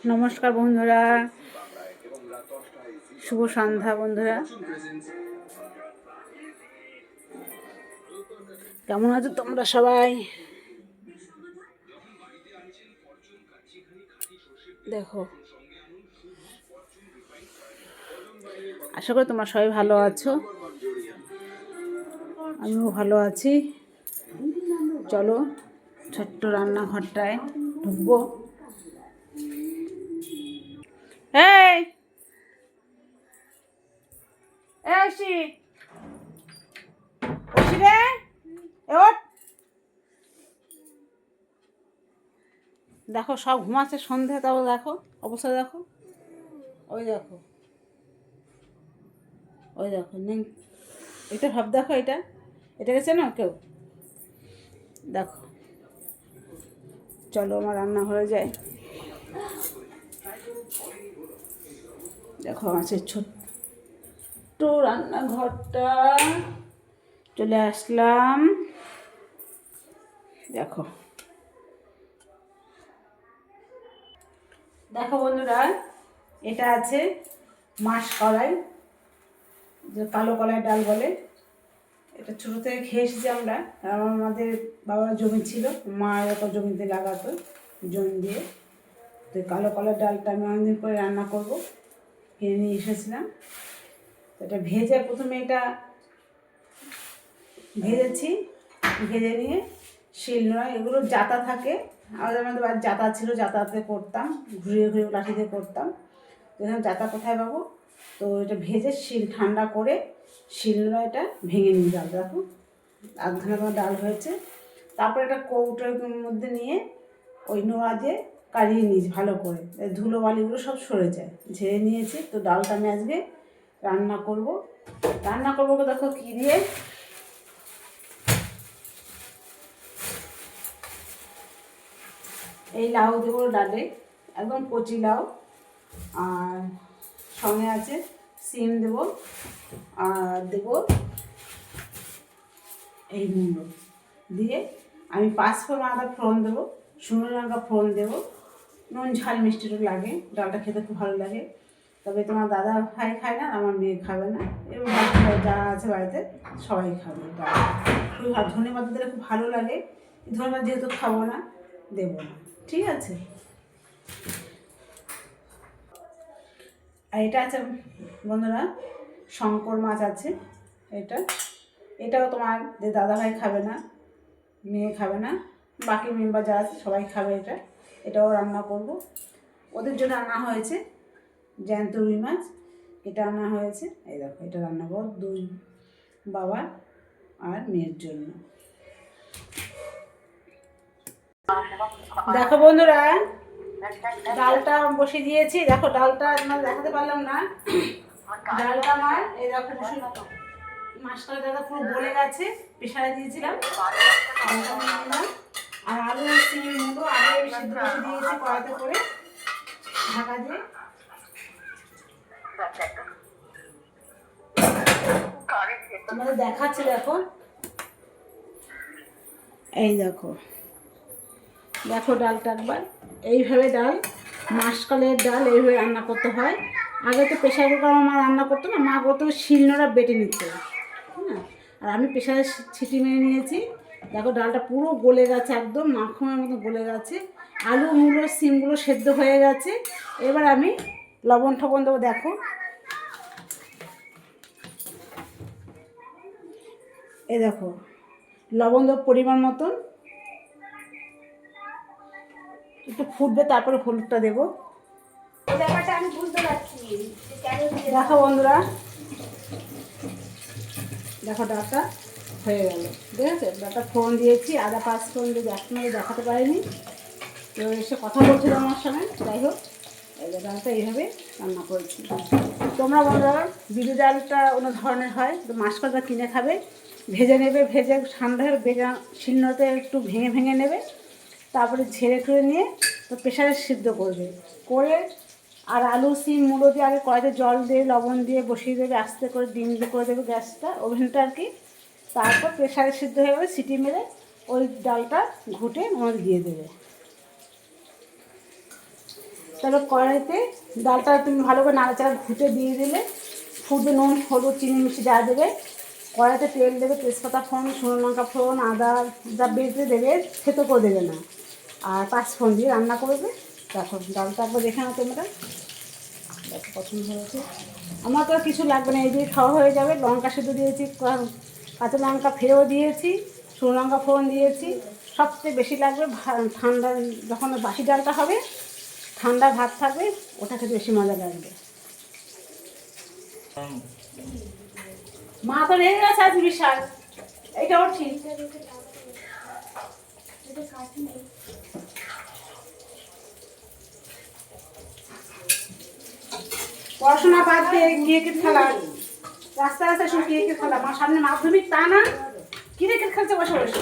নমস্কার বন্ধুরা, শুভ সন্ধ্যা বন্ধুরা। কেমন আছো তোমরা সবাই? দেখো, আশা করি তোমরা সবাই ভালো আছো, আমিও ভালো আছি। চলো ছোট্ট রান্নাঘরটায় ঢুকবো। এই ঐশী, ঐশী রে, ওঠ। দেখো সব ঘুমাচ্ছে, সন্ধে, তাও দেখো অবস্থা, দেখো ওই দেখো, ওই দেখো নেই। এটা ভাব, দেখো এটা, এটা গেছে না কেউ, দেখো। চলো আমার রান্নাঘরে যাই। দেখো আছে ছোট্ট রান্নাঘরটা, চলে আসলাম। দেখো দেখো বন্ধুরা, এটা আছে মাসকলাই, যে কালো কলাই ডাল বলে। এটা ছোটো থেকে খেয়ে এসেছি আমরা। আমাদের বাবার জমি ছিল, মা এত জমিতে লাগাতো, জমি দিয়ে। তো কালো কলাই ডালটা আমি অনেকদিন পরে রান্না করবো, কিনে নিয়ে এসেছিলাম। এটা ভেজে, প্রথমে এটা ভেজেছি, ভেজে নিয়ে শিলনোড়া, এগুলো জাতা থাকে, আমাদের বাড়ির জাতা ছিল, জাতাতে করতাম, ঘুরিয়ে ঘুরিয়ে লাঠি দিয়ে করতাম। তো এখানে জাতা কোথায় পাবো? তো এটা ভেজে ঠান্ডা করে শিলনোড়া এটা ভেঙে নিয়ে যাও। দেখো আধখানা তোমার ডাল হয়েছে। তারপর একটা কৌটোর মধ্যে নিয়ে ওই নোড়া দিয়ে কাড়িয়ে নিয়েছি ভালো করে, ধুলো বালিগুলো সব সরে যায়, ঝেড়ে নিয়েছি। তো ডালটা আমি আজকে রান্না করবো। দেখো কী দিয়ে, এই লাউ দেবো ডালে, একদম কচি লাউ, আর সঙ্গে আছে সিম দেবো, আর দেবো এই মুলো দিয়ে আমি 5 ফোড়ন আদা ফোড়ন দেবো, শুকনো লঙ্কা ফোড়ন দেবো। নুন ঝাল মিষ্টিটা লাগে, ডালটা খেতে খুব ভালো লাগে। তবে তোমার দাদা ভাই খায় না, আমার মেয়ে খাবে না, এবং বাকিরা যারা আছে বাড়িতে সবাই খাবে। ডাল খুবই ভালো, ধনে পাতা দিলে খুব ভালো লাগে। ধনে পাতা যেহেতু খাবো না, দেবো না, ঠিক আছে। আর এটা আছে বন্ধুরা, শঙ্কর মাছ আছে। এটাও তোমার যে দাদাভাই খাবে না, মেয়ে খাবে না, বাকি মেম্বার যারা আছে সবাই খাবে। এটাও রান্না করব। ওদের জন্য আনা হয়েছে জ্যান্ত রুই মাছ, এটা আনা হয়েছে। এই দেখো, এটা রান্না করব দুই বাবা আর মেয়ের জন্য। দেখো বন্ধুরা, ডালটা বসিয়ে দিয়েছি। দেখো ডালটা দেখাতে পারলাম না, ডালটা আমার এই দেখো মাছটা দাদা পুরো গলে গেছে, প্রেশারে দিয়েছিলাম। আর আলু সিম মুলো আগে সিদ্ধ করে দিয়েছি কড়াইতে করে, ঢাকা দিয়ে। আমাদের দেখাচ্ছে, দেখো এই দেখো, দেখো ডালটা একবার এইভাবে, ডাল মাসকলাইয়ের ডাল এইভাবে রান্না করতে হয়। আগে তো প্রেশার কুকার মা রান্না করতো না, মা করতো শিলনোড়া বেটে নিত, হ্যাঁ। আর আমি প্রেশারে ছিটি মেরে নিয়েছি। দেখো ডালটা পুরো গলে গেছে, একদম মাখনের মতো গলে গেছে। আলু মুলো সিমগুলো সেদ্ধ হয়ে গেছে। এবার আমি লবণ ঠবণ দেবো। দেখো এই দেখো, লবণ দেবো পরিমাণ মতন, একটু ফুটবে, তারপরে হলুদটা দেবো। আমি বুঝতে পারছি। দেখো বন্ধুরা, দেখো ডালটা হয়ে গেল, ঠিক আছে। ডালটা ফোড়ন দিয়েছি, আদা 5 ফোড়ন দিয়ে আপনাকে দেখাতে পারিনি, তো এসে কথা বলছিল আমার সঙ্গে। যাই হোক, এই ডালটা এইভাবে রান্না করেছি। তোমরা বন্ধুরা, বিদু ডালটা অন্য ধরনের হয়, তো মাসকলাইটা কিনে খাবে, ভেজে নেবে, ভেজে ঠান্ডা হয়ে শিলনোড়াতে একটু ভেঙে ভেঙে নেবে, তারপরে ঝেড়ে টুড়ে নিয়ে তো প্রেশারে সিদ্ধ করবে করে। আর আলু সিম মুলো দিয়ে আগে কড়াইতে জল দিয়ে লবণ দিয়ে বসিয়ে দেবে, আস্তে করে ডিম দিয়ে করে দেবে গ্যাসটা, ওভেনটা আর কি। তারপর প্রেশারে সিদ্ধ হয়ে যাবে, সিটি মেরে ওই ডালটা ঘুটে ওর দিয়ে দেবে। তারপর কড়াইতে ডালটা তুমি ভালো করে নাড়াচাড়া ঘুটে দিয়ে দিলে, ফুটে নুন হলুদ চিনি মিশিয়ে যা দেবে, কড়াইতে তেল দেবে, তেজপাতা ফোড়ন, শুকনো লঙ্কা ফোড়ন, আদা যা বেটে দেবে, থেতো করে দেবে না, আর 5 ফোড়ন দিয়ে রান্না করবে। দেখো ডালটা একবার দেখে নাও তোমরা, দেখো পছন্দ হয়েছে। আমার তো আর কিছু লাগবে না, এই দিয়ে খাওয়া হয়ে যাবে। লঙ্কা সেদ্ধ দিয়েছি, কাঁচা লঙ্কা ফেলেও দিয়েছি, শুকনো লঙ্কা ফোড়ন দিয়েছি। সবচেয়ে বেশি লাগবে ঠান্ডা, যখন বাসি ডালটা হবে ঠান্ডা ভাত থাকবে, ওটা খেতে বেশি মজা লাগবে। মা তো রেগে গেছে আজ বিশাল, এইটাও ঠিক। পড়াশোনা বাদ দিয়ে ক্রিকেট খেলা, রাস্তায় রাস্তায় শুধু ক্রিকেট খেলা। আমার সামনে মাধ্যমিক, তা না ক্রিকেট খেলছে বসে বসে।